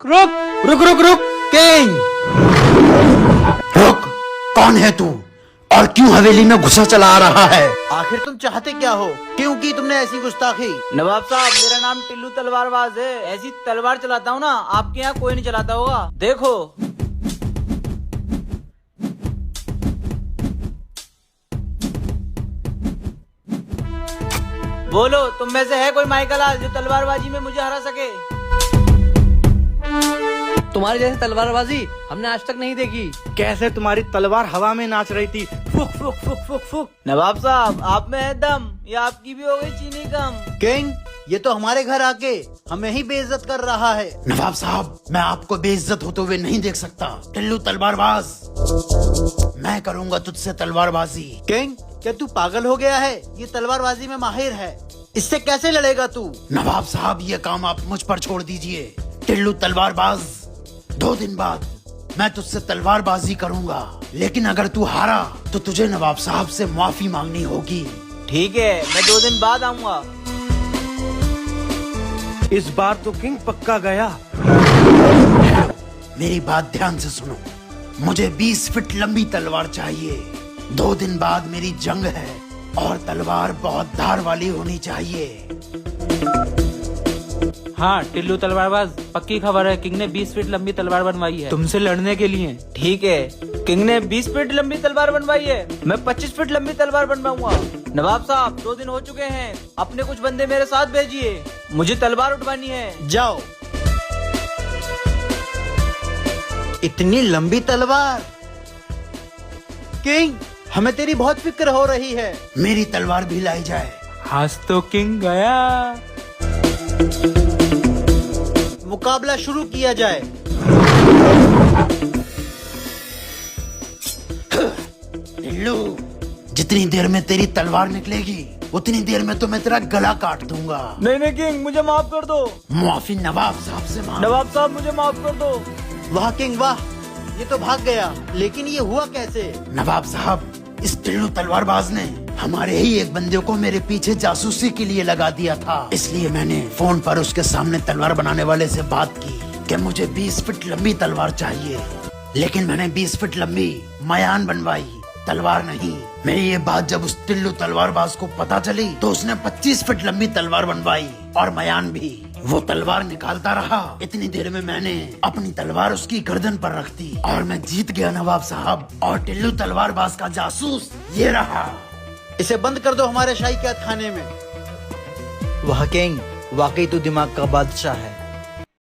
रुक रुक रुक रुक किंग, रुक। कौन है तू और क्यों हवेली में घुसा चला आ रहा है? आखिर तुम चाहते क्या हो? क्यों की तुमने ऐसी गुस्ताखी? नवाब साहब, मेरा नाम टिल्लू तलवारबाज है। ऐसी तलवार चलाता हूँ ना, आपके यहाँ कोई नहीं चलाता होगा। देखो। बोलो, तुम में से है कोई माइकल जो तलवारबाजी में मुझे हरा सके? तुम्हारी जैसे तलवारबाजी हमने आज तक नहीं देखी। कैसे तुम्हारी तलवार हवा में नाच रही थी, फुक फुक फुक फुक फुक। नवाब साहब, आप में है दम या आपकी भी हो गई चीनी कम? किंग, ये तो हमारे घर आके हमें ही बेइज्जत कर रहा है। नवाब साहब, मैं आपको बेइज्जत होते हुए नहीं देख सकता। टिल्लू तलवारबाज, मैं करूंगा तुझसे तलवारबाजी। किंग, क्या तू पागल हो गया है? ये तलवारबाजी में माहिर है, इससे कैसे लड़ेगा तू? नवाब साहब, ये काम आप मुझ पर छोड़ दीजिए। टिल्लू तलवारबाज, 2 दिन बाद मैं तुझसे तलवारबाजी करूंगा, लेकिन अगर तू हारा तो तुझे नवाब साहब से माफी मांगनी होगी। ठीक है, मैं 2 दिन बाद आऊंगा। इस बार तो किंग पक्का गया। मेरी बात ध्यान से सुनो, मुझे 20 फीट लंबी तलवार चाहिए। 2 दिन बाद मेरी जंग है और तलवार बहुत धार वाली होनी चाहिए। हाँ टिल्लू तलवारबाज, पक्की खबर है, किंग ने 20 फीट लंबी तलवार बनवाई है तुमसे लड़ने के लिए। ठीक है, किंग ने 20 फीट लंबी तलवार बनवाई है, मैं 25 फीट लंबी तलवार बनवाऊंगा। नवाब साहब, 2 दिन हो चुके हैं, अपने कुछ बंदे मेरे साथ भेजिए, मुझे तलवार उठवानी है। जाओ। इतनी लंबी तलवार? किंग, हमें तेरी बहुत फिक्र हो रही है। मेरी तलवार भी लाई जाए। आज तो किंग गया। मुकाबला शुरू किया जाए। टिल्लू, जितनी देर में तेरी तलवार निकलेगी उतनी देर में तो मैं तेरा गला काट दूंगा। नहीं किंग, मुझे माफ कर दो। माफी नवाब साहब से मांग। नवाब साहब, मुझे माफ कर दो। वाह किंग वाह, ये तो भाग गया, लेकिन ये हुआ कैसे? नवाब साहब, इस टिल्लू तलवारबाज ने हमारे ही एक बंदे को मेरे पीछे जासूसी के लिए लगा दिया था, इसलिए मैंने फोन पर उसके सामने तलवार बनाने वाले से बात की कि मुझे 20 फीट लंबी तलवार चाहिए, लेकिन मैंने 20 फीट लंबी मयान बनवाई, तलवार नहीं। मेरी ये बात जब उस टिल्लू तलवारबाज को पता चली तो उसने 25 फीट लंबी तलवार बनवाई और मयान भी। वो तलवार निकालता रहा, इतनी देर में मैंने अपनी तलवार उसकी गर्दन पर रख दी और मैं जीत गया नवाब साहब। और टिल्लू तलवारबाज का जासूस ये रहा। इसे बंद कर दो हमारे शाही कैद खाने में। वाह किंग, वाकई तू दिमाग का बादशाह है।